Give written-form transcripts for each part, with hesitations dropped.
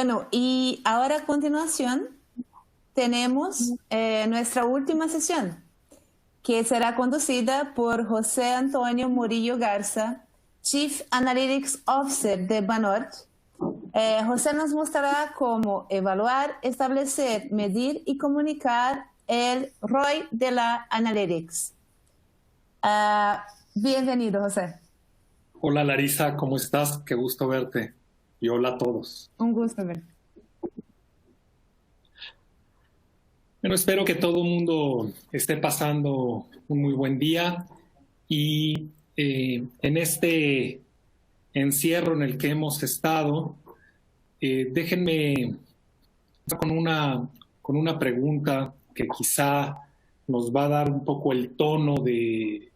Bueno, y ahora a continuación tenemos nuestra última sesión, que será conducida por José Antonio Murillo Garza, Chief Analytics Officer de Banorte. José nos mostrará cómo evaluar, establecer, medir y comunicar el ROI de la Analytics. Bienvenido, José. Hola Larisa, ¿cómo estás? Qué gusto verte. Y hola a todos. Un gusto verte. Bueno, espero que todo el mundo esté pasando un muy buen día y en este encierro en el que hemos estado, déjenme con una pregunta que quizá nos va a dar un poco el tono de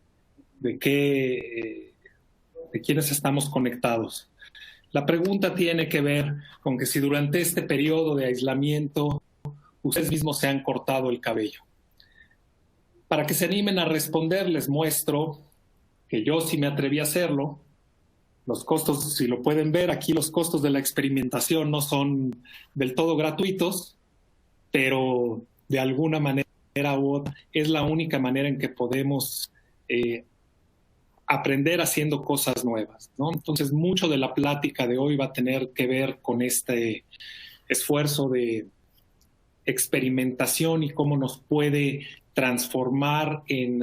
quiénes estamos conectados. La pregunta tiene que ver con que si durante este periodo de aislamiento ustedes mismos se han cortado el cabello. Para que se animen a responder, les muestro que yo sí me atreví a hacerlo. Los costos, si lo pueden ver, aquí los costos de la experimentación no son del todo gratuitos, pero de alguna manera u otra es la única manera en que podemos aprender haciendo cosas nuevas, ¿no? Entonces, mucho de la plática de hoy va a tener que ver con este esfuerzo de experimentación y cómo nos puede transformar en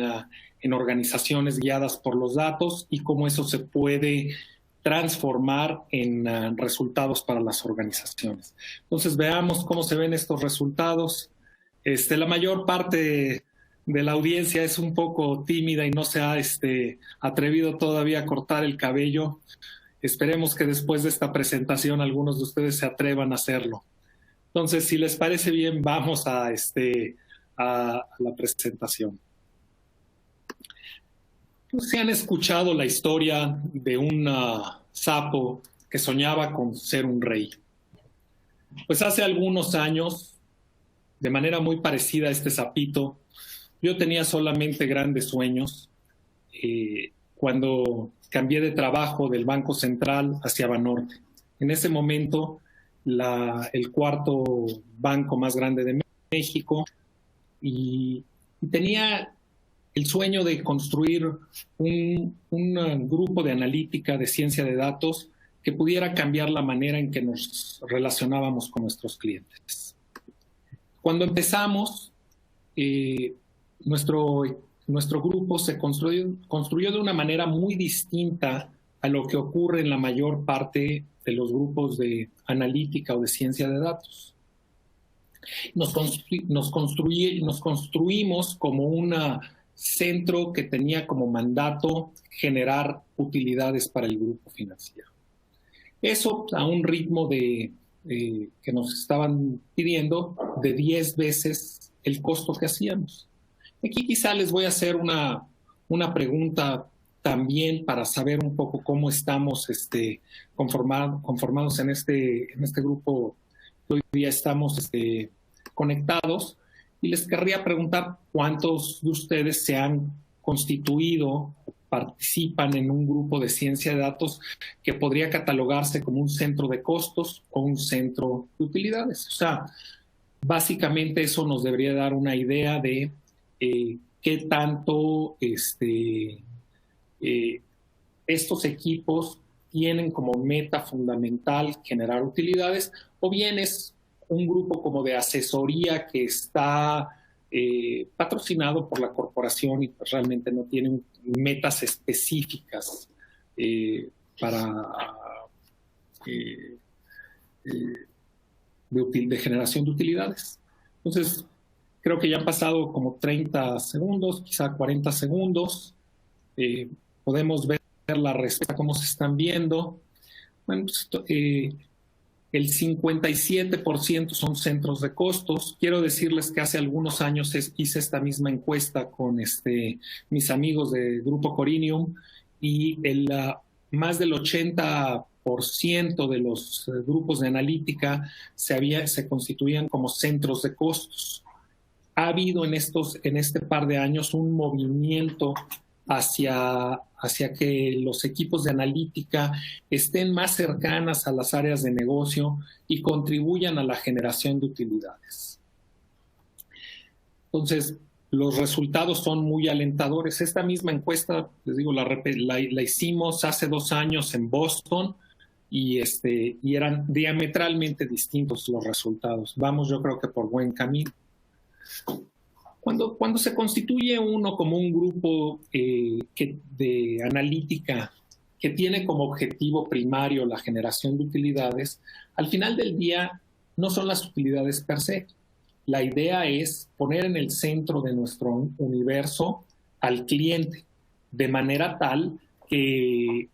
organizaciones guiadas por los datos y cómo eso se puede transformar en resultados para las organizaciones. Entonces, veamos cómo se ven estos resultados. La mayor parte de la audiencia es un poco tímida y no se ha atrevido todavía a cortar el cabello. Esperemos que después de esta presentación algunos de ustedes se atrevan a hacerlo. Entonces, si les parece bien, vamos a la presentación. ¿Se han escuchado la historia de un sapo que soñaba con ser un rey? Pues hace algunos años, de manera muy parecida a este sapito, yo tenía solamente grandes sueños cuando cambié de trabajo del Banco Central hacia Banorte. En ese momento, el cuarto banco más grande de México, y tenía el sueño de construir un grupo de analítica de ciencia de datos que pudiera cambiar la manera en que nos relacionábamos con nuestros clientes. Cuando empezamos, nuestro grupo se construyó de una manera muy distinta a lo que ocurre en la mayor parte de los grupos de analítica o de ciencia de datos. Nos construimos como un centro que tenía como mandato generar utilidades para el grupo financiero. Eso a un ritmo que nos estaban pidiendo de 10 veces el costo que hacíamos. Aquí quizá les voy a hacer una pregunta también para saber un poco cómo estamos conformados en este grupo que hoy día estamos conectados. Y les querría preguntar cuántos de ustedes se han constituido, participan en un grupo de ciencia de datos que podría catalogarse como un centro de costos o un centro de utilidades. O sea, básicamente eso nos debería dar una idea de qué tanto estos equipos tienen como meta fundamental generar utilidades, o bien es un grupo como de asesoría que está patrocinado por la corporación y pues realmente no tiene metas específicas de generación de utilidades. Entonces, creo que ya han pasado como 30 segundos, quizá 40 segundos. Podemos ver la respuesta, cómo se están viendo. Bueno, pues, el 57% son centros de costos. Quiero decirles que hace algunos años hice esta misma encuesta con mis amigos de Grupo Corinium y más del 80% de los grupos de analítica se constituían como centros de costos. Ha habido en este par de años un movimiento hacia que los equipos de analítica estén más cercanas a las áreas de negocio y contribuyan a la generación de utilidades. Entonces, los resultados son muy alentadores. Esta misma encuesta, les digo, la hicimos hace 2 años en Boston y eran diametralmente distintos los resultados. Vamos, yo creo que por buen camino. Cuando se constituye uno como un grupo de analítica que tiene como objetivo primario la generación de utilidades, al final del día no son las utilidades per se. La idea es poner en el centro de nuestro universo al cliente, de manera tal que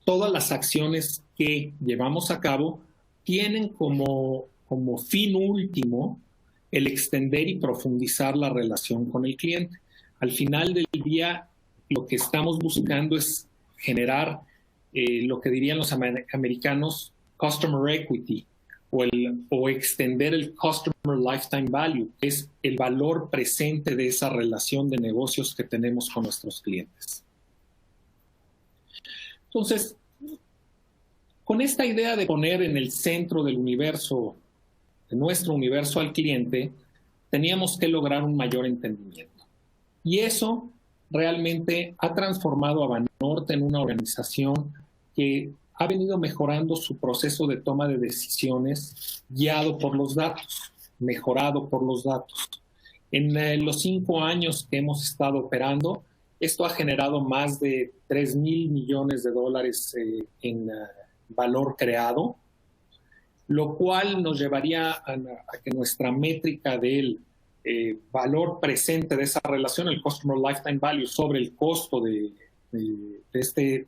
todas las acciones que llevamos a cabo tienen como fin último el extender y profundizar la relación con el cliente. Al final del día, lo que estamos buscando es generar lo que dirían los americanos customer equity o extender el customer lifetime value, que es el valor presente de esa relación de negocios que tenemos con nuestros clientes. Entonces, con esta idea de poner en el centro del universo, de nuestro universo al cliente, teníamos que lograr un mayor entendimiento. Y eso realmente ha transformado a Banorte en una organización que ha venido mejorando su proceso de toma de decisiones guiado por los datos, mejorado por los datos. En los 5 años que hemos estado operando, esto ha generado más de $3,000 millones en valor creado, lo cual nos llevaría a que nuestra métrica del valor presente de esa relación, el Customer Lifetime Value, sobre el costo del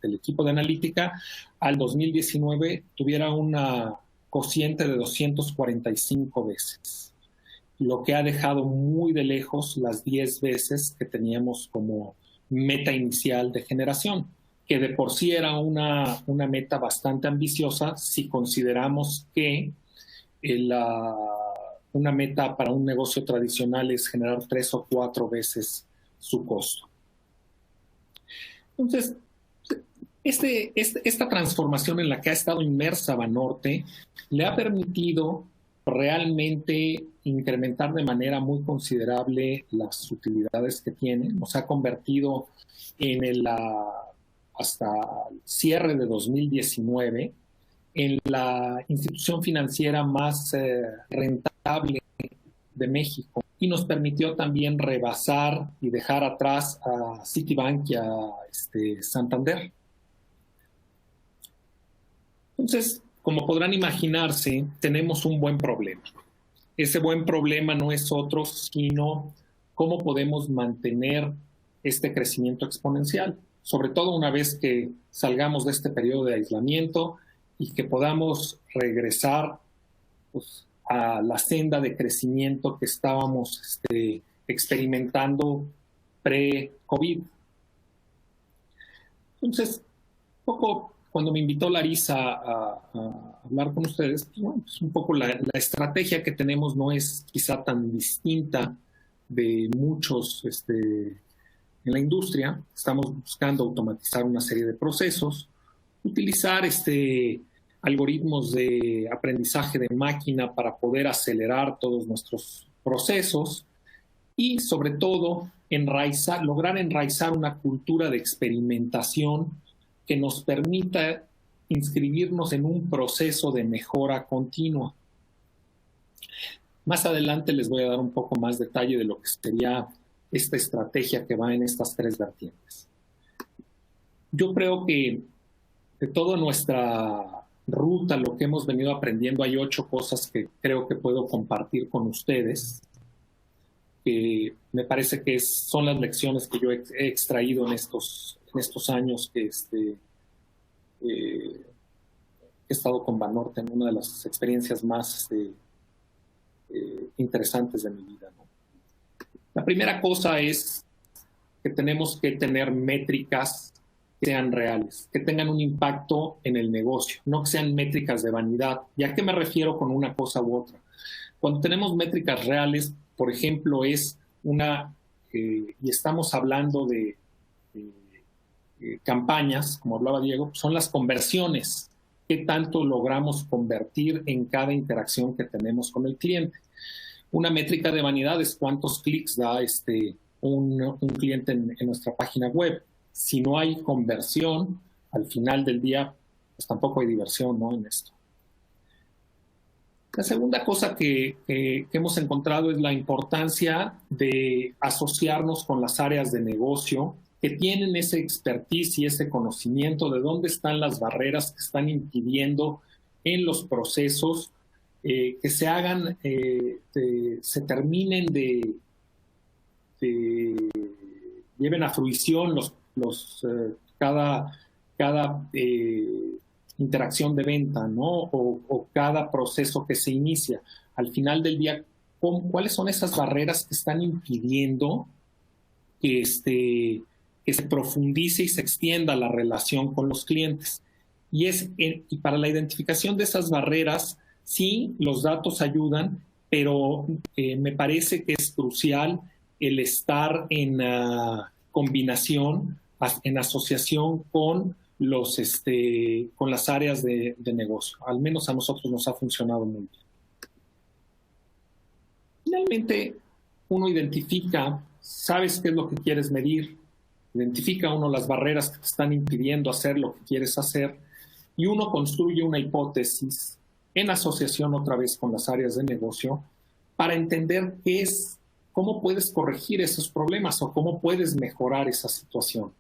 equipo de analítica, al 2019 tuviera una cociente de 245 veces, lo que ha dejado muy de lejos las 10 veces que teníamos como meta inicial de generación, que de por sí era una meta bastante ambiciosa si consideramos que una meta para un negocio tradicional es generar 3 o 4 veces su costo. Entonces, esta transformación en la que ha estado inmersa Banorte le ha permitido realmente incrementar de manera muy considerable las utilidades que tiene. Nos ha convertido hasta el cierre de 2019 en la institución financiera más rentable de México, y nos permitió también rebasar y dejar atrás a Citibank y a Santander. Entonces, como podrán imaginarse, tenemos un buen problema. Ese buen problema no es otro sino cómo podemos mantener este crecimiento exponencial, sobre todo una vez que salgamos de este periodo de aislamiento y que podamos regresar pues, a la senda de crecimiento que estábamos experimentando pre-COVID. Entonces, un poco cuando me invitó Larisa a hablar con ustedes, pues, bueno, pues un poco la estrategia que tenemos no es quizá tan distinta de muchos en la industria. Estamos buscando automatizar una serie de procesos, utilizar algoritmos de aprendizaje de máquina para poder acelerar todos nuestros procesos y, sobre todo, lograr enraizar una cultura de experimentación que nos permita inscribirnos en un proceso de mejora continua. Más adelante les voy a dar un poco más detalle de lo que sería esta estrategia que va en estas 3 vertientes. Yo creo que de toda nuestra ruta, lo que hemos venido aprendiendo, hay 8 cosas que creo que puedo compartir con ustedes, que me parece que son las lecciones que yo he extraído en estos años que he estado con Banorte, en una de las experiencias más interesantes de mi vida, ¿no? La primera cosa es que tenemos que tener métricas que sean reales, que tengan un impacto en el negocio, no que sean métricas de vanidad. ¿Y a qué me refiero con una cosa u otra? Cuando tenemos métricas reales, por ejemplo, es una y estamos hablando de campañas, como hablaba Diego, son las conversiones. ¿Qué tanto logramos convertir en cada interacción que tenemos con el cliente? Una métrica de vanidad es cuántos clics da un cliente en nuestra página web. Si no hay conversión, al final del día, pues tampoco hay diversión, ¿no?, en esto. La segunda cosa que hemos encontrado es la importancia de asociarnos con las áreas de negocio que tienen ese expertise y ese conocimiento de dónde están las barreras que están impidiendo en los procesos que se hagan, se terminen lleven a fruición cada interacción de venta, ¿no? O cada proceso que se inicia. Al final del día, ¿cuáles son esas barreras que están impidiendo que se profundice y se extienda la relación con los clientes? Y para la identificación de esas barreras, sí, los datos ayudan, pero me parece que es crucial el estar en combinación, en asociación con con las áreas de negocio. Al menos a nosotros nos ha funcionado muy bien. Finalmente, uno identifica, sabes qué es lo que quieres medir, identifica uno las barreras que te están impidiendo hacer lo que quieres hacer, y uno construye una hipótesis en asociación otra vez con las áreas de negocio para entender cómo puedes corregir esos problemas o cómo puedes mejorar esa situación.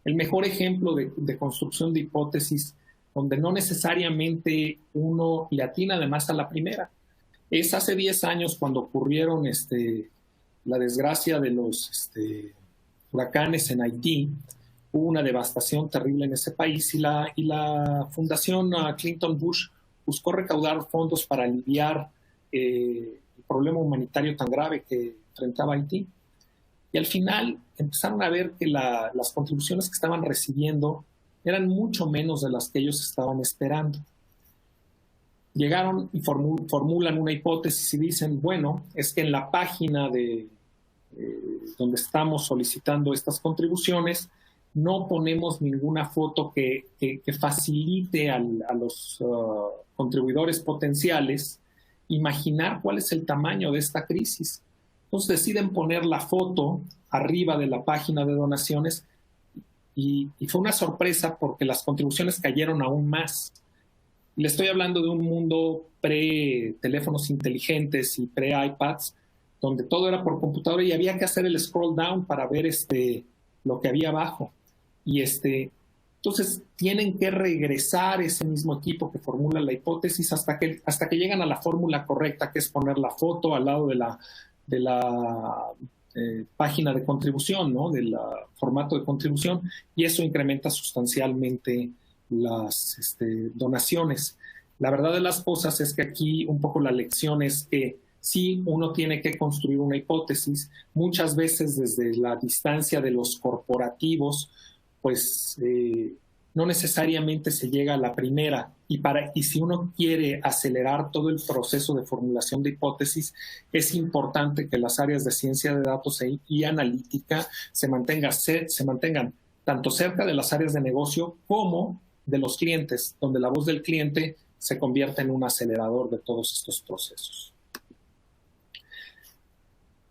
El mejor ejemplo de construcción de hipótesis, donde no necesariamente uno le atina además a la primera, es hace 10 años cuando ocurrieron la desgracia de los huracanes en Haití. Hubo una devastación terrible en ese país y la Fundación Clinton Bush buscó recaudar fondos para aliviar el problema humanitario tan grave que enfrentaba Haití. Y al final empezaron a ver que las contribuciones que estaban recibiendo eran mucho menos de las que ellos estaban esperando. Llegaron y formulan una hipótesis y dicen, bueno, es que en la página donde estamos solicitando estas contribuciones no ponemos ninguna foto que facilite a los contribuidores potenciales imaginar cuál es el tamaño de esta crisis. Entonces deciden poner la foto arriba de la página de donaciones y fue una sorpresa porque las contribuciones cayeron aún más. Le estoy hablando de un mundo pre-teléfonos inteligentes y pre-iPads, donde todo era por computadora y había que hacer el scroll down para ver lo que había abajo. Y entonces tienen que regresar ese mismo equipo que formula la hipótesis hasta que llegan a la fórmula correcta, que es poner la foto al lado de la página de contribución, ¿no?, del formato de contribución, y eso incrementa sustancialmente las donaciones. La verdad de las cosas es que aquí un poco la lección es que sí, uno tiene que construir una hipótesis, muchas veces desde la distancia de los corporativos, pues no necesariamente se llega a la primera. Y si uno quiere acelerar todo el proceso de formulación de hipótesis, es importante que las áreas de ciencia de datos y analítica se mantengan tanto cerca de las áreas de negocio como de los clientes, donde la voz del cliente se convierte en un acelerador de todos estos procesos.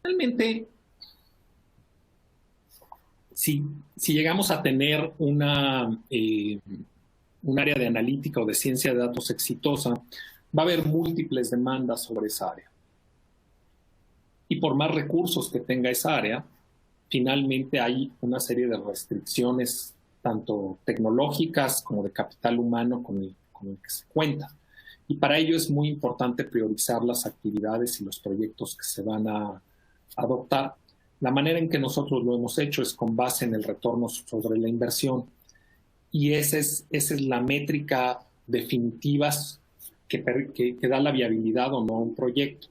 Realmente, si llegamos a tener un área de analítica o de ciencia de datos exitosa, va a haber múltiples demandas sobre esa área. Y por más recursos que tenga esa área, finalmente hay una serie de restricciones, tanto tecnológicas como de capital humano con el que se cuenta. Y para ello es muy importante priorizar las actividades y los proyectos que se van a adoptar. La manera en que nosotros lo hemos hecho es con base en el retorno sobre la inversión. Y esa es la métrica definitiva que da la viabilidad o no a un proyecto.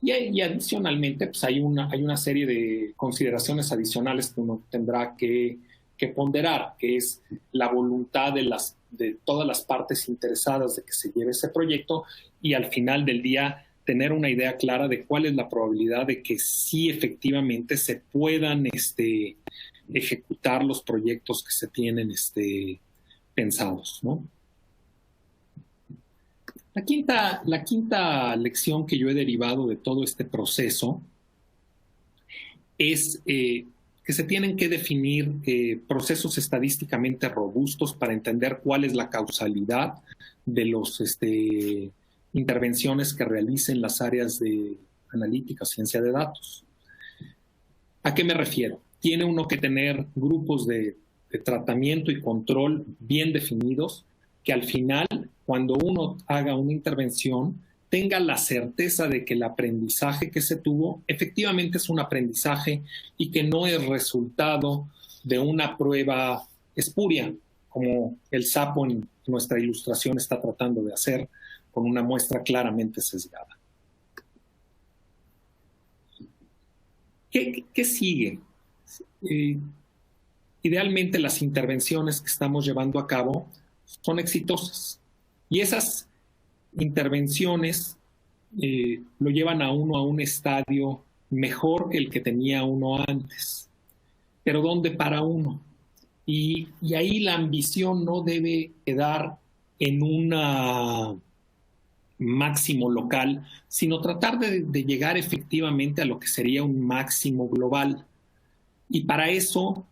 Y adicionalmente, pues hay una serie de consideraciones adicionales que uno tendrá que ponderar, que es la voluntad de todas las partes interesadas de que se lleve ese proyecto y al final del día tener una idea clara de cuál es la probabilidad de que sí efectivamente se puedan ejecutar los proyectos que se tienen pensados, ¿no? La quinta lección que yo he derivado de todo este proceso es que se tienen que definir procesos estadísticamente robustos para entender cuál es la causalidad de las intervenciones que realicen las áreas de analítica, ciencia de datos. ¿A qué me refiero? Tiene uno que tener grupos de tratamiento y control bien definidos, que al final, cuando uno haga una intervención, tenga la certeza de que el aprendizaje que se tuvo efectivamente es un aprendizaje y que no es resultado de una prueba espuria, como el sapo en nuestra ilustración está tratando de hacer, con una muestra claramente sesgada. ¿Qué sigue? Idealmente las intervenciones que estamos llevando a cabo son exitosas. Y esas intervenciones lo llevan a uno a un estadio mejor que el que tenía uno antes. Pero ¿dónde para uno? Y ahí la ambición no debe quedar en un máximo local, sino tratar de llegar efectivamente a lo que sería un máximo global. Y para eso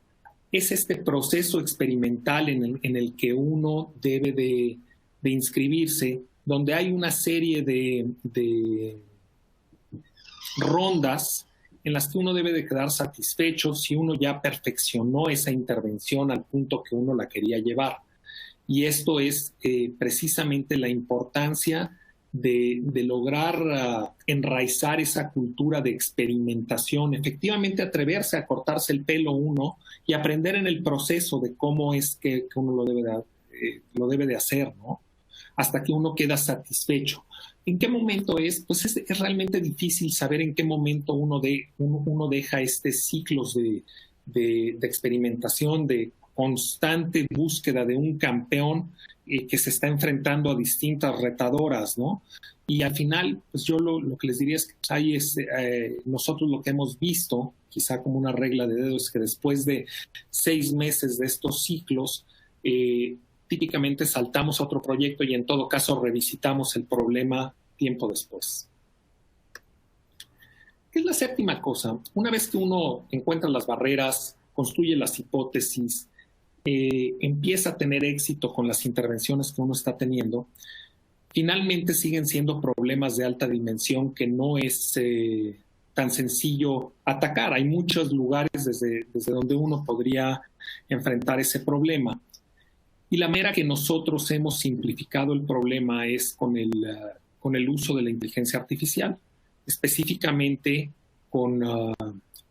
es este proceso experimental en el que uno debe de inscribirse, donde hay una serie de rondas en las que uno debe de quedar satisfecho si uno ya perfeccionó esa intervención al punto que uno la quería llevar. Y esto es precisamente la importancia de lograr enraizar esa cultura de experimentación, efectivamente atreverse a cortarse el pelo uno y aprender en el proceso de cómo es que uno lo debe de hacer, ¿no? Hasta que uno queda satisfecho. ¿En qué momento es? Pues es realmente difícil saber en qué momento uno deja ciclos de experimentación, de constante búsqueda de un campeón que se está enfrentando a distintas retadoras, ¿no? Y al final, pues yo lo que les diría es que nosotros lo que hemos visto, quizá como una regla de dedo, es que después de 6 meses de estos ciclos, típicamente saltamos a otro proyecto y en todo caso revisitamos el problema tiempo después. ¿Qué es la séptima cosa? Una vez que uno encuentra las barreras, construye las hipótesis, empieza a tener éxito con las intervenciones que uno está teniendo, finalmente siguen siendo problemas de alta dimensión que no es tan sencillo atacar. Hay muchos lugares desde donde uno podría enfrentar ese problema. Y la manera que nosotros hemos simplificado el problema es con el uso de la inteligencia artificial, específicamente con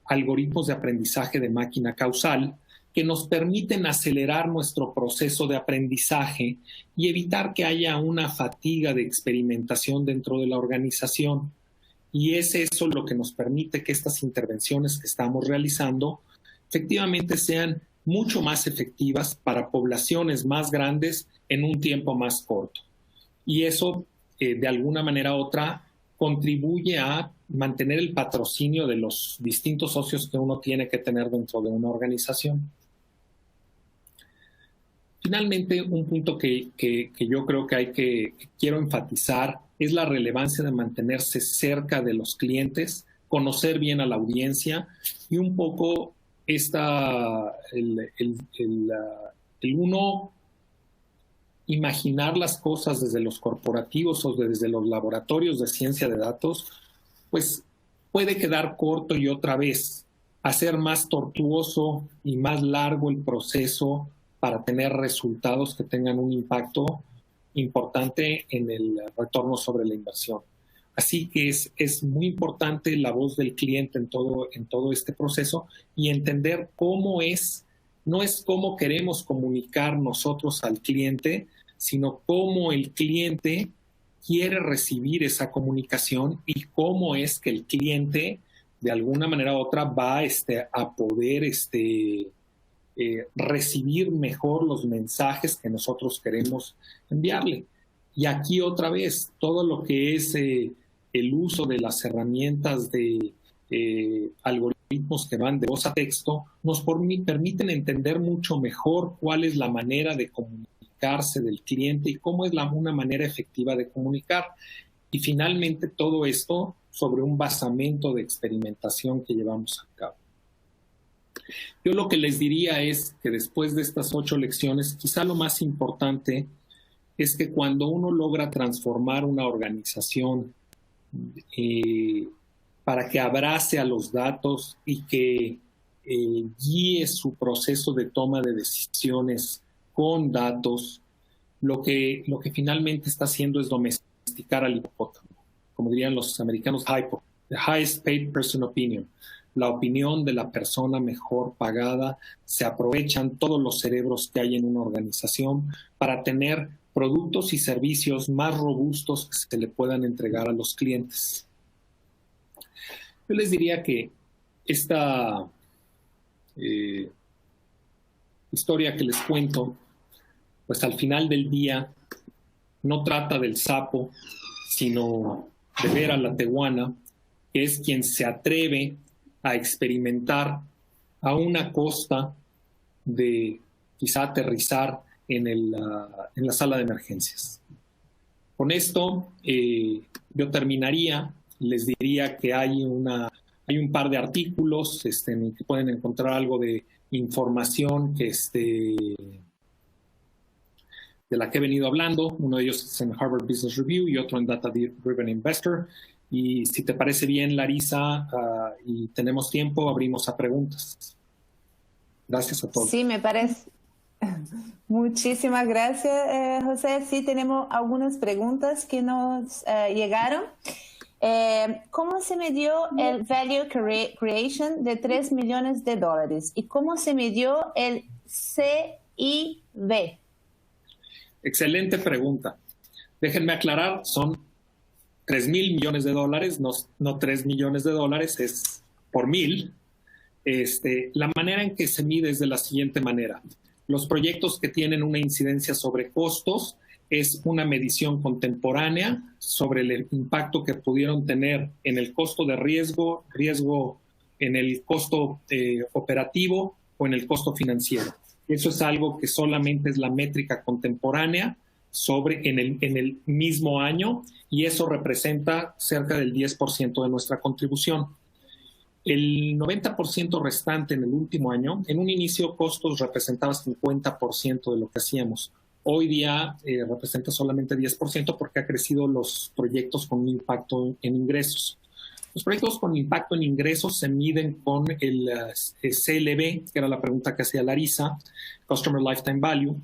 algoritmos de aprendizaje de máquina causal que nos permiten acelerar nuestro proceso de aprendizaje y evitar que haya una fatiga de experimentación dentro de la organización. Y es eso lo que nos permite que estas intervenciones que estamos realizando efectivamente sean mucho más efectivas para poblaciones más grandes en un tiempo más corto. Y eso, de alguna manera u otra, contribuye a mantener el patrocinio de los distintos socios que uno tiene que tener dentro de una organización. Finalmente, un punto que yo creo que quiero enfatizar es la relevancia de mantenerse cerca de los clientes, conocer bien a la audiencia y un poco el uno imaginar las cosas desde los corporativos o desde los laboratorios de ciencia de datos, pues puede quedar corto y otra vez hacer más tortuoso y más largo el proceso para tener resultados que tengan un impacto importante en el retorno sobre la inversión. Así que es muy importante la voz del cliente en todo este proceso y entender no es cómo queremos comunicar nosotros al cliente, sino cómo el cliente quiere recibir esa comunicación y cómo es que el cliente, de alguna manera u otra, va a poder recibir mejor los mensajes que nosotros queremos enviarle. Y aquí otra vez, todo lo que es el uso de las herramientas de algoritmos que van de voz a texto nos permiten entender mucho mejor cuál es la manera de comunicarse del cliente y cómo es una manera efectiva de comunicar. Y finalmente todo esto sobre un basamento de experimentación que llevamos a cabo. Yo lo que les diría es que después de estas 8 lecciones, quizá lo más importante es que cuando uno logra transformar una organización para que abrace a los datos y que guíe su proceso de toma de decisiones con datos, lo que finalmente está haciendo es domesticar al hipopótamo. Como dirían los americanos, hypo, the highest paid person opinion. La opinión de la persona mejor pagada, se aprovechan todos los cerebros que hay en una organización para tener productos y servicios más robustos que se le puedan entregar a los clientes. Yo les diría que esta historia que les cuento, pues al final del día no trata del sapo, sino de ver a la tehuana, que es quien se atreve a experimentar a una costa de quizá aterrizar en la sala de emergencias. Con esto yo terminaría. Les diría que hay un par de artículos en el que pueden encontrar algo de información que de la que he venido hablando. Uno de ellos es en Harvard Business Review y otro en Data Driven Investor. Y si te parece bien, Larisa, y tenemos tiempo, abrimos a preguntas. Gracias a todos. Sí, me parece. Muchísimas gracias, José. Sí, tenemos algunas preguntas que nos llegaron. ¿Cómo se midió el Value Creation de $3 millones? ¿Y cómo se midió el CIV? Excelente pregunta. Déjenme aclarar, son $3,000 millones, no $3 millones, es por 1,000. La manera en que se mide es de la siguiente manera. Los proyectos que tienen una incidencia sobre costos es una medición contemporánea sobre el impacto que pudieron tener en el costo de riesgo en el costo operativo o en el costo financiero. Eso es algo que solamente es la métrica contemporánea en el mismo año, y eso representa cerca del 10% de nuestra contribución. El 90% restante en el último año, en un inicio costos representaba 50% de lo que hacíamos. Hoy día representa solamente 10% porque ha crecido los proyectos con un impacto en ingresos. Los proyectos con impacto en ingresos se miden con el CLV, que era la pregunta que hacía Larisa, Customer Lifetime Value,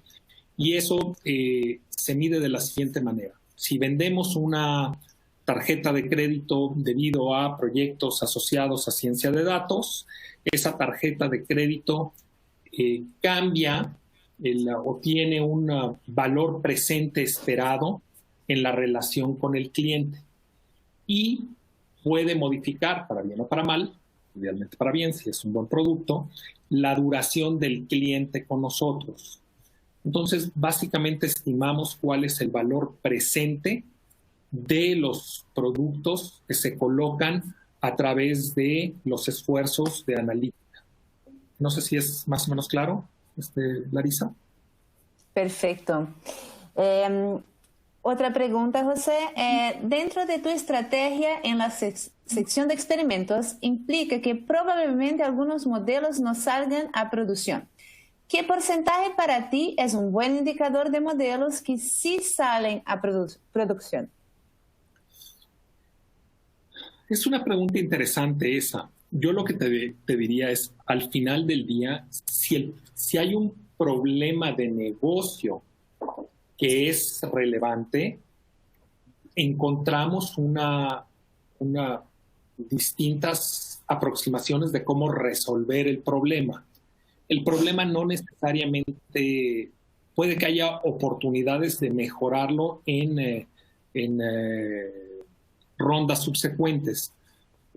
y eso se mide de la siguiente manera. Si vendemos una tarjeta de crédito debido a proyectos asociados a ciencia de datos, esa tarjeta de crédito cambia o tiene un valor presente esperado en la relación con el cliente y puede modificar, para bien o para mal, idealmente para bien si es un buen producto, la duración del cliente con nosotros. Entonces, básicamente estimamos cuál es el valor presente de los productos que se colocan a través de los esfuerzos de analítica. No sé si es más o menos claro, Larisa. Perfecto. Otra pregunta, José. Dentro de tu estrategia en la sección de experimentos, implica que probablemente algunos modelos no salgan a producción. ¿Qué porcentaje para ti es un buen indicador de modelos que sí salen a producción? Es una pregunta interesante esa. Yo lo que te diría es, al final del día, si hay un problema de negocio que es relevante, encontramos distintas aproximaciones de cómo resolver el problema. El problema no necesariamente puede que haya oportunidades de mejorarlo en rondas subsecuentes,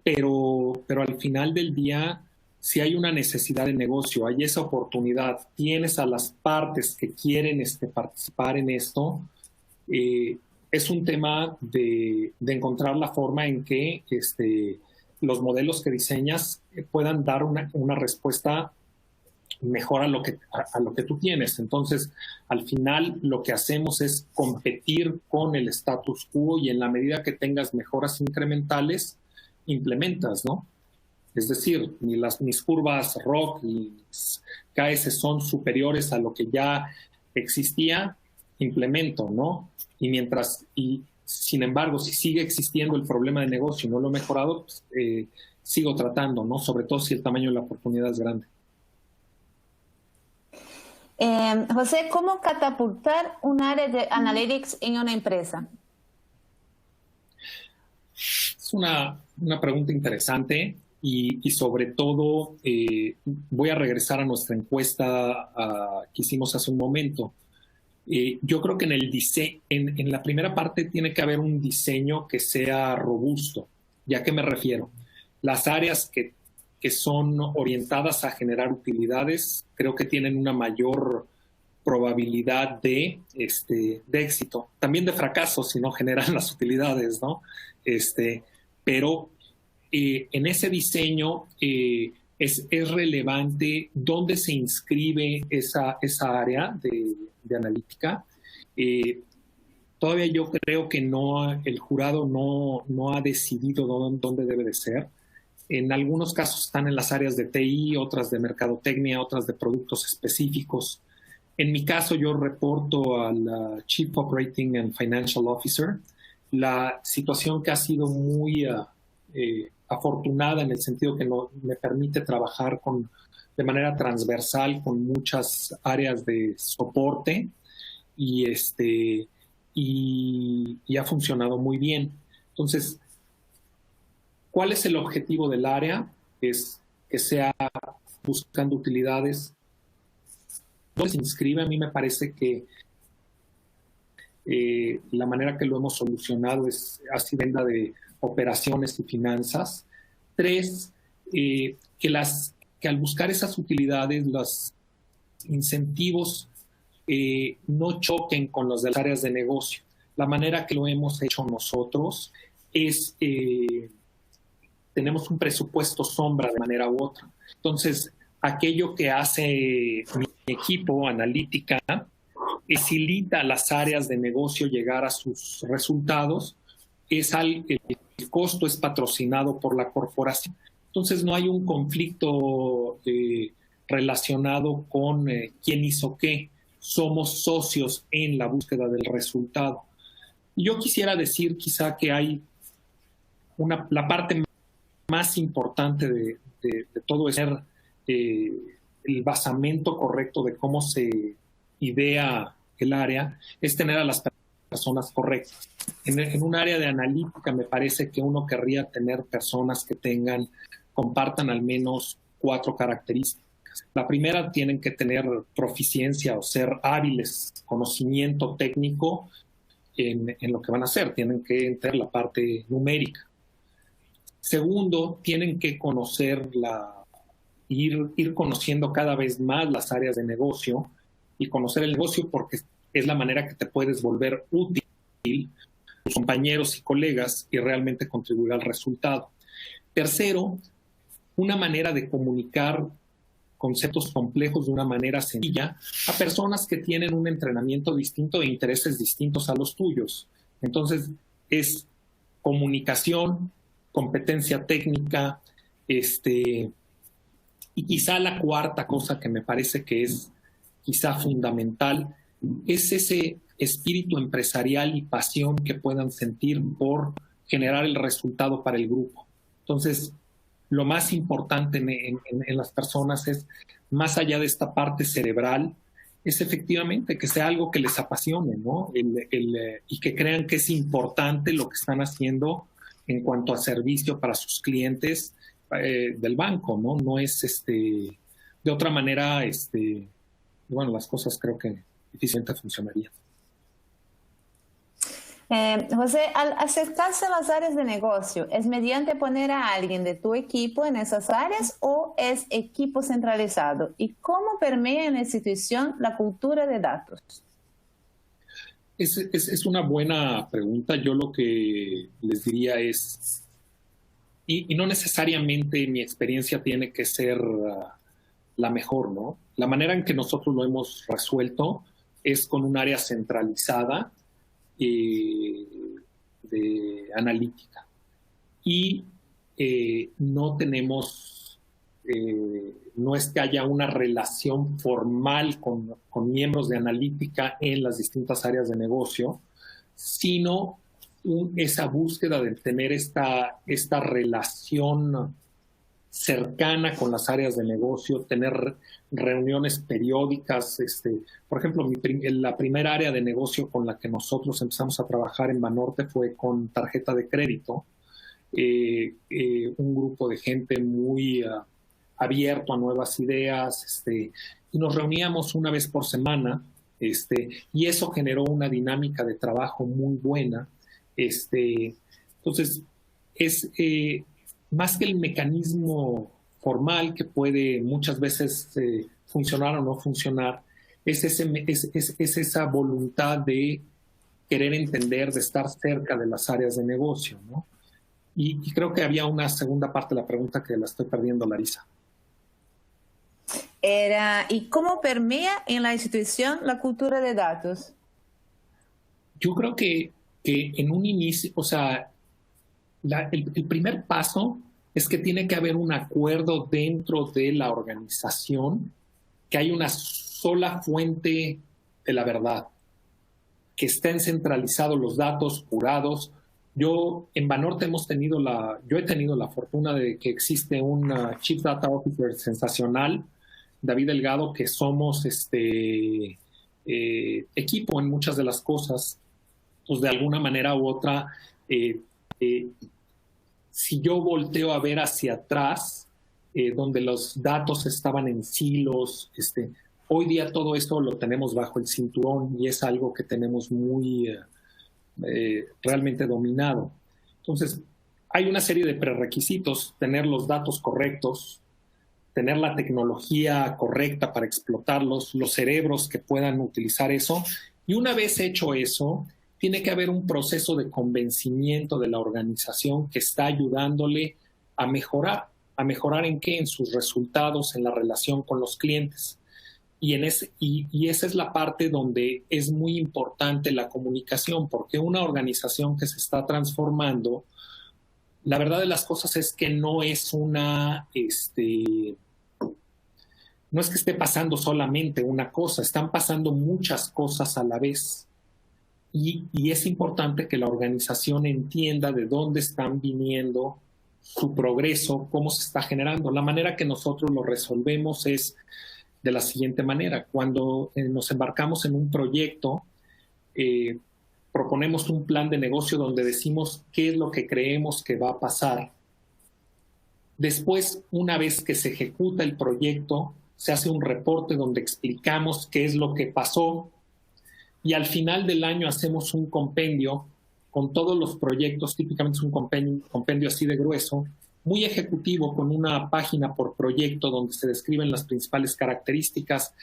pero al final del día, si hay una necesidad de negocio, hay esa oportunidad, tienes a las partes que quieren participar en esto, es un tema de encontrar la forma en que los modelos que diseñas puedan dar una respuesta mejor a lo que tú tienes. Entonces, al final, lo que hacemos es competir con el status quo y en la medida que tengas mejoras incrementales, implementas, ¿no? Es decir, mis curvas ROC y KS son superiores a lo que ya existía, implemento, ¿no? Y sin embargo, si sigue existiendo el problema de negocio y no lo he mejorado, pues, sigo tratando, ¿no? Sobre todo si el tamaño de la oportunidad es grande. José, ¿cómo catapultar un área de analytics en una empresa? Es una pregunta interesante y sobre todo voy a regresar a nuestra encuesta que hicimos hace un momento. Yo creo que en la primera parte tiene que haber un diseño que sea robusto. ¿Y a qué me refiero? Las áreas que son orientadas a generar utilidades, creo que tienen una mayor probabilidad de éxito. También de fracaso si no generan las utilidades, ¿no? Pero en ese diseño es relevante dónde se inscribe esa área de analítica. Todavía yo creo que el jurado no ha decidido dónde debe de ser. En algunos casos están en las áreas de TI, otras de mercadotecnia, otras de productos específicos. En mi caso, yo reporto al Chief Operating and Financial Officer. La situación que ha sido muy afortunada en el sentido que me permite trabajar de manera transversal con muchas áreas de soporte y ha funcionado muy bien. Entonces, ¿cuál es el objetivo del área? Es que sea buscando utilidades. ¿Dónde se inscribe? A mí me parece que la manera que lo hemos solucionado es así venda de operaciones y finanzas. 3, que al buscar esas utilidades, los incentivos no choquen con los de las áreas de negocio. La manera que lo hemos hecho nosotros es tenemos un presupuesto sombra de manera u otra. Entonces, aquello que hace mi equipo analítica facilita a las áreas de negocio llegar a sus resultados. El costo es patrocinado por la corporación. Entonces, no hay un conflicto relacionado con quién hizo qué. Somos socios en la búsqueda del resultado. Y yo quisiera decir quizá que hay la parte más importante de todo es el basamento correcto de cómo se idea el área, es tener a las personas correctas. En un área de analítica me parece que uno querría tener personas que compartan al menos 4 características. La primera, tienen que tener proficiencia o ser hábiles, conocimiento técnico en lo que van a hacer, tienen que entender la parte numérica. Segundo, tienen que ir conociendo cada vez más las áreas de negocio y conocer el negocio porque es la manera que te puedes volver útil a tus compañeros y colegas y realmente contribuir al resultado. Tercero, una manera de comunicar conceptos complejos de una manera sencilla a personas que tienen un entrenamiento distinto e intereses distintos a los tuyos. Entonces, es comunicación, competencia técnica, y quizá la cuarta cosa que me parece que es quizá fundamental, es ese espíritu empresarial y pasión que puedan sentir por generar el resultado para el grupo. Entonces, lo más importante en las personas es, más allá de esta parte cerebral, es efectivamente que sea algo que les apasione, ¿no? Y que crean que es importante lo que están haciendo en cuanto a servicio para sus clientes del banco, ¿no? No es de otra manera, bueno, las cosas creo que difícilmente funcionarían. José, al acercarse a las áreas de negocio, ¿es mediante poner a alguien de tu equipo en esas áreas o es equipo centralizado? ¿Y cómo permea en la institución la cultura de datos? Es una buena pregunta. Yo lo que les diría es, y no necesariamente mi experiencia tiene que ser la mejor, ¿no? La manera en que nosotros lo hemos resuelto es con un área centralizada de analítica. Y no tenemos, no es que haya una relación formal con miembros de analítica en las distintas áreas de negocio, sino esa búsqueda de tener esta relación cercana con las áreas de negocio, tener reuniones periódicas. Por ejemplo, la primera área de negocio con la que nosotros empezamos a trabajar en Banorte fue con tarjeta de crédito. Un grupo de gente muy abierto a nuevas ideas, y nos reuníamos una vez por semana, y eso generó una dinámica de trabajo muy buena. Entonces, es más que el mecanismo formal que puede muchas veces funcionar o no funcionar, es esa voluntad de querer entender, de estar cerca de las áreas de negocio, ¿no? Y creo que había una segunda parte de la pregunta que la estoy perdiendo, Larisa. Era, ¿y cómo permea en la institución la cultura de datos? Yo creo que en un inicio, o sea, el primer paso es que tiene que haber un acuerdo dentro de la organización, que hay una sola fuente de la verdad, que estén centralizados los datos curados. Yo en Banorte yo he tenido la fortuna de que existe un Chief Data Officer sensacional, David Delgado, que somos equipo en muchas de las cosas. Pues de alguna manera u otra, si yo volteo a ver hacia atrás, donde los datos estaban en silos, hoy día todo esto lo tenemos bajo el cinturón y es algo que tenemos muy realmente dominado. Entonces, hay una serie de prerequisitos: tener los datos correctos, tener la tecnología correcta para explotarlos, los cerebros que puedan utilizar eso. Y una vez hecho eso, tiene que haber un proceso de convencimiento de la organización que está ayudándole a mejorar. ¿A mejorar en qué? En sus resultados, en la relación con los clientes. Y esa es la parte donde es muy importante la comunicación, porque una organización que se está transformando, la verdad de las cosas es que no es no es que esté pasando solamente una cosa, están pasando muchas cosas a la vez. Y es importante que la organización entienda de dónde están viniendo su progreso, cómo se está generando. La manera que nosotros lo resolvemos es de la siguiente manera. Cuando nos embarcamos en un proyecto, proponemos un plan de negocio donde decimos qué es lo que creemos que va a pasar. Después, una vez que se ejecuta el proyecto, se hace un reporte donde explicamos qué es lo que pasó. Y al final del año hacemos un compendio con todos los proyectos. Típicamente es un compendio así de grueso, muy ejecutivo, con una página por proyecto donde se describen las principales características,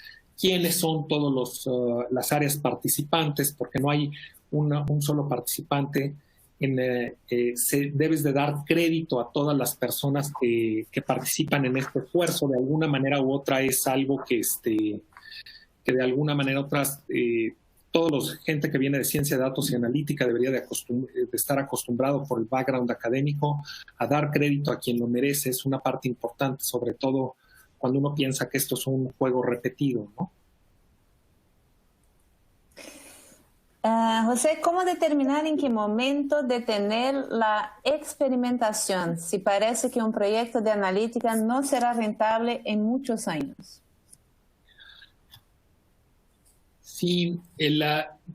quiénes son todas las áreas participantes, porque no hay un solo participante. Debes de dar crédito a todas las personas que participan en este esfuerzo. De alguna manera u otra es algo que de alguna manera u otra toda la gente que viene de ciencia de datos y analítica debería de estar acostumbrado por el background académico a dar crédito a quien lo merece. Es una parte importante, sobre todo cuando uno piensa que esto es un juego repetido, ¿no? José, ¿cómo determinar en qué momento detener la experimentación si parece que un proyecto de analítica no será rentable en muchos años? Sí,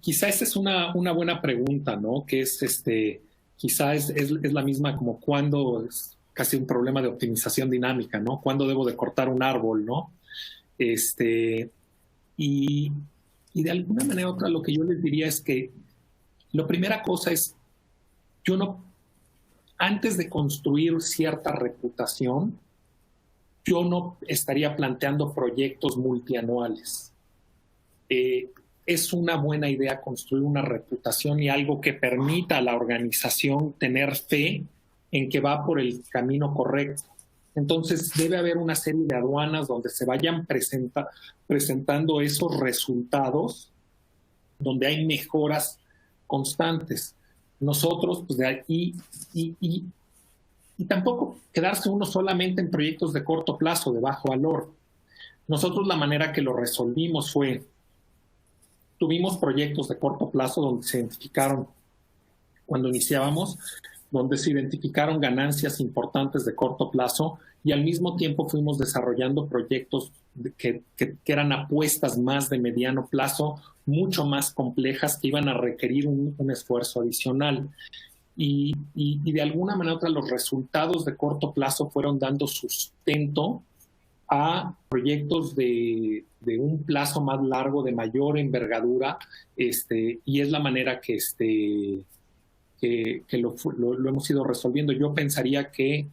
quizá esta es una buena pregunta, ¿no? Que es quizá es la misma como cuando es casi un problema de optimización dinámica, ¿no? ¿Cuándo debo de cortar un árbol, no? Y de alguna manera u otra lo que yo les diría es que la primera cosa es, antes de construir cierta reputación, yo no estaría planteando proyectos multianuales. es una buena idea construir una reputación y algo que permita a la organización tener fe en que va por el camino correcto. Entonces debe haber una serie de aduanas donde se vayan presentando esos resultados, donde hay mejoras constantes. Nosotros, pues de ahí, y tampoco quedarse uno solamente en proyectos de corto plazo, de bajo valor. Nosotros la manera que lo resolvimos fue, tuvimos proyectos de corto plazo donde se identificaron, cuando iniciábamos, donde se identificaron ganancias importantes de corto plazo y al mismo tiempo fuimos desarrollando proyectos que eran apuestas más de mediano plazo, mucho más complejas, que iban a requerir un esfuerzo adicional. Y de alguna manera u otra los resultados de corto plazo fueron dando sustento a proyectos de un plazo más largo, de mayor envergadura, y es la manera que lo hemos ido resolviendo. Yo pensaría que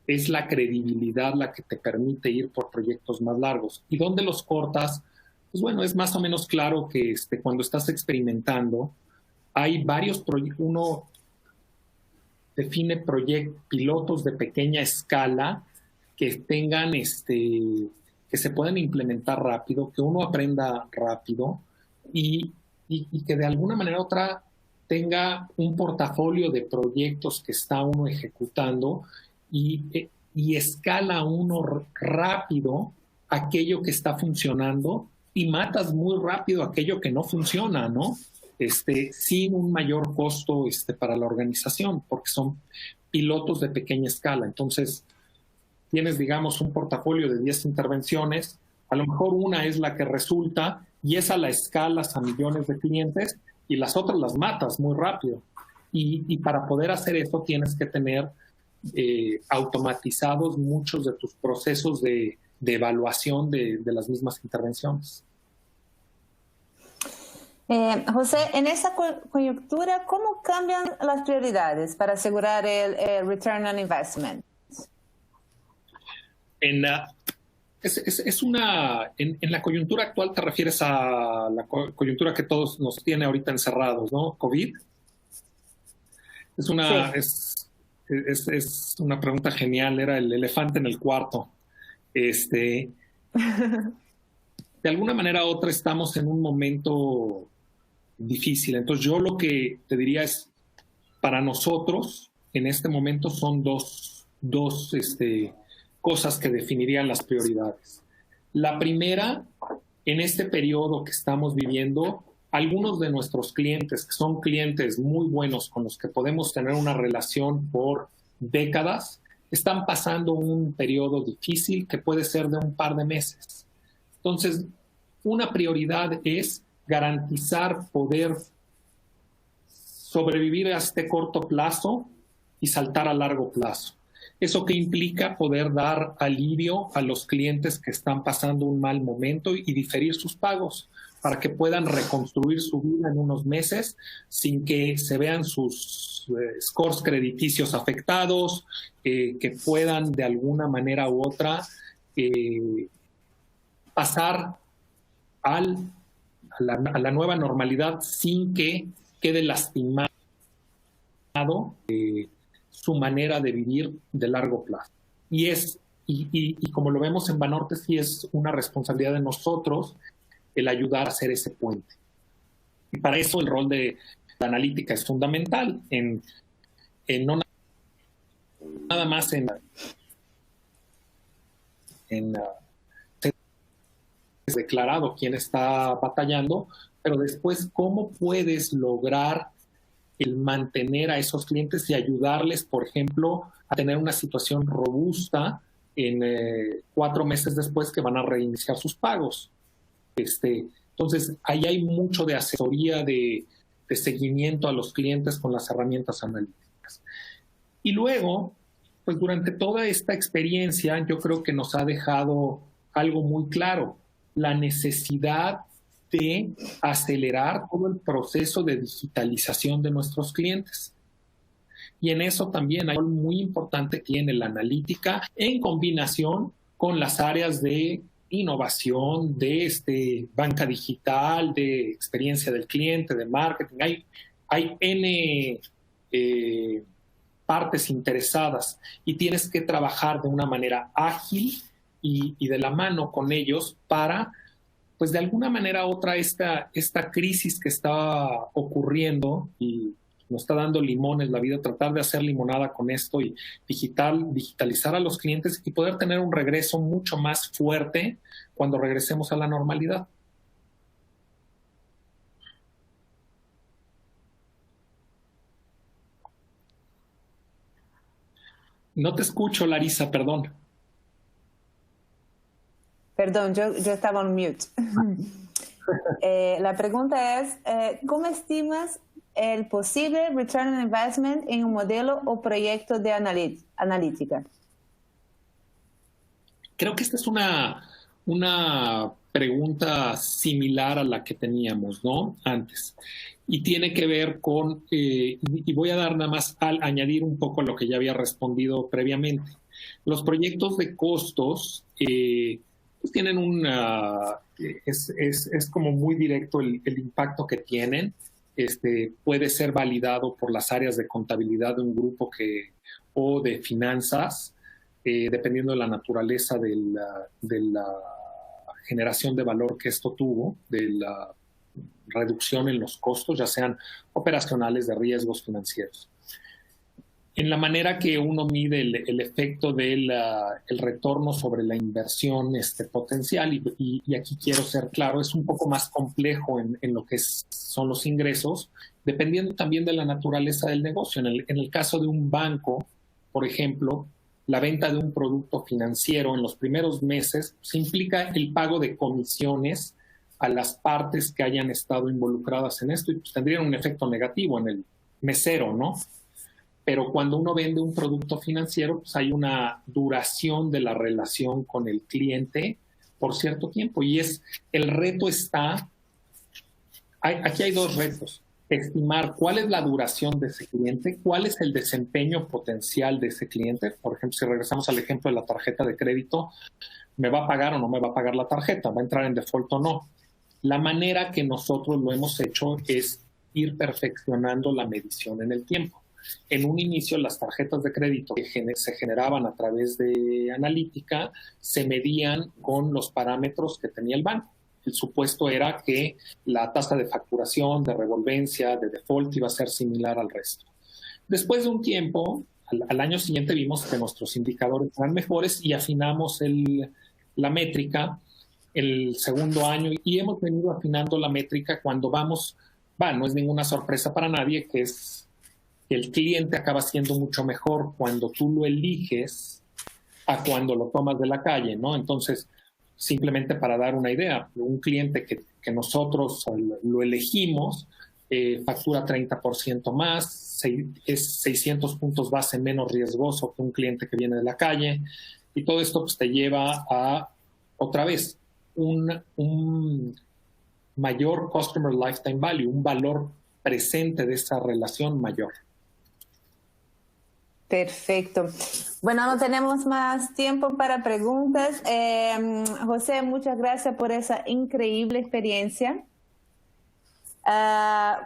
es la credibilidad la que te permite ir por proyectos más largos. ¿Y dónde los cortas? Pues bueno, es más o menos claro que cuando estás experimentando, hay varios proyectos. Uno define pilotos de pequeña escala que tengan, que se puedan implementar rápido, que uno aprenda rápido y que de alguna manera u otra tenga un portafolio de proyectos que está uno ejecutando y escala uno rápido aquello que está funcionando y matas muy rápido aquello que no funciona, ¿no? Sin un mayor costo para la organización, porque son pilotos de pequeña escala. Entonces, tienes, digamos, un portafolio de 10 intervenciones, a lo mejor una es la que resulta y esa la escalas a millones de clientes y las otras las matas muy rápido. Y para poder hacer eso tienes que tener automatizados muchos de tus procesos de evaluación de las mismas intervenciones. José, en esa coyuntura, ¿cómo cambian las prioridades para asegurar el return on investment? En la coyuntura actual te refieres a la coyuntura que todos nos tiene ahorita encerrados, ¿no? COVID. Es una pregunta genial, era el elefante en el cuarto. De alguna manera u otra estamos en un momento difícil. Entonces yo lo que te diría es, para nosotros en este momento son dos cosas que definirían las prioridades. La primera, en este periodo que estamos viviendo, algunos de nuestros clientes, que son clientes muy buenos con los que podemos tener una relación por décadas, están pasando un periodo difícil que puede ser de un par de meses. Entonces, una prioridad es garantizar poder sobrevivir a este corto plazo y saltar a largo plazo. ¿Eso qué implica? Poder dar alivio a los clientes que están pasando un mal momento y diferir sus pagos para que puedan reconstruir su vida en unos meses sin que se vean sus scores crediticios afectados, que puedan de alguna manera u otra pasar a la nueva normalidad sin que quede lastimado su manera de vivir de largo plazo. Y como lo vemos en Banorte, sí es una responsabilidad de nosotros el ayudar a hacer ese puente. Y para eso el rol de la analítica es fundamental, no nada más en declarado quién está batallando, pero después cómo puedes lograr el mantener a esos clientes y ayudarles, por ejemplo, a tener una situación robusta en 4 meses después que van a reiniciar sus pagos. Entonces, ahí hay mucho de asesoría, de seguimiento a los clientes con las herramientas analíticas. Y luego, pues durante toda esta experiencia, yo creo que nos ha dejado algo muy claro, la necesidad de acelerar todo el proceso de digitalización de nuestros clientes. Y en eso también hay algo muy importante que tiene la analítica en combinación con las áreas de innovación, de banca digital, de experiencia del cliente, de marketing. Hay N partes interesadas y tienes que trabajar de una manera ágil y de la mano con ellos para, pues de alguna manera u otra, esta crisis que está ocurriendo y nos está dando limones la vida, tratar de hacer limonada con esto y digitalizar a los clientes y poder tener un regreso mucho más fuerte cuando regresemos a la normalidad. No te escucho, Larisa, perdón. Perdón, yo estaba en mute. La pregunta es, ¿cómo estimas el posible return on investment en un modelo o proyecto de analítica? Creo que esta es una pregunta similar a la que teníamos, ¿no? Antes. Y tiene que ver con, y voy a dar nada más al añadir un poco lo que ya había respondido previamente. Los proyectos de costos pues tienen es como muy directo el impacto que tienen. Puede ser validado por las áreas de contabilidad de un grupo o de finanzas, dependiendo de la naturaleza de la generación de valor que esto tuvo, de la reducción en los costos, ya sean operacionales, de riesgos financieros. En la manera que uno mide el efecto del el retorno sobre la inversión potencial, y aquí quiero ser claro, es un poco más complejo en lo que son los ingresos, dependiendo también de la naturaleza del negocio. En el caso de un banco, por ejemplo, la venta de un producto financiero en los primeros meses pues, implica el pago de comisiones a las partes que hayan estado involucradas en esto y pues, tendrían un efecto negativo en el mesero, ¿no? Pero cuando uno vende un producto financiero, pues hay una duración de la relación con el cliente por cierto tiempo. Y el reto está, aquí hay dos retos. Estimar cuál es la duración de ese cliente, cuál es el desempeño potencial de ese cliente. Por ejemplo, si regresamos al ejemplo de la tarjeta de crédito, ¿me va a pagar o no me va a pagar la tarjeta? ¿Va a entrar en default o no? La manera que nosotros lo hemos hecho es ir perfeccionando la medición en el tiempo. En un inicio, las tarjetas de crédito que se generaban a través de analítica se medían con los parámetros que tenía el banco. El supuesto era que la tasa de facturación, de revolvencia, de default iba a ser similar al resto. Después de un tiempo, al año siguiente vimos que nuestros indicadores eran mejores y afinamos la métrica el segundo año y hemos venido afinando la métrica cuando no es ninguna sorpresa para nadie que el cliente acaba siendo mucho mejor cuando tú lo eliges a cuando lo tomas de la calle, ¿no? Entonces, simplemente para dar una idea, un cliente que nosotros lo elegimos factura 30% más, es 600 puntos base menos riesgoso que un cliente que viene de la calle, y todo esto pues, te lleva a, otra vez, un mayor Customer Lifetime Value, un valor presente de esa relación mayor. Perfecto. Bueno, no tenemos más tiempo para preguntas. José, muchas gracias por esa increíble experiencia.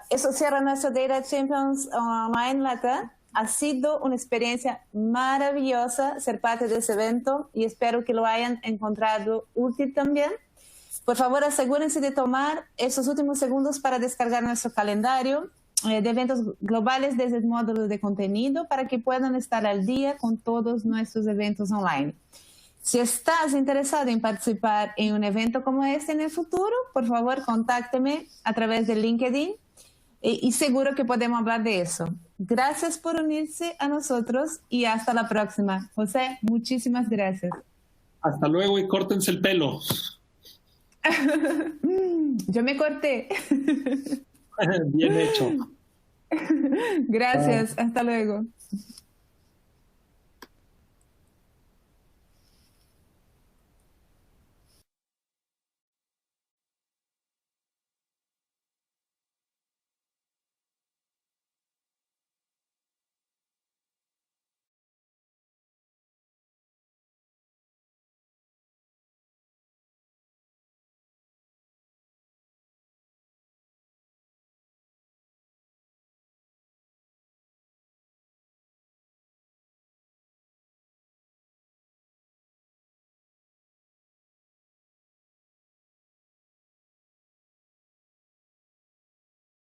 Eso cierra nuestro Data Champions Online Latam. Ha sido una experiencia maravillosa ser parte de ese evento y espero que lo hayan encontrado útil también. Por favor, asegúrense de tomar esos últimos segundos para descargar nuestro calendario de eventos globales desde el módulo de contenido para que puedan estar al día con todos nuestros eventos online. Si estás interesado en participar en un evento como este en el futuro, por favor, contácteme a través de LinkedIn y seguro que podemos hablar de eso. Gracias por unirse a nosotros y hasta la próxima. José, muchísimas gracias. Hasta luego y córtense el pelo. Yo me corté. Bien hecho. Gracias, hasta luego.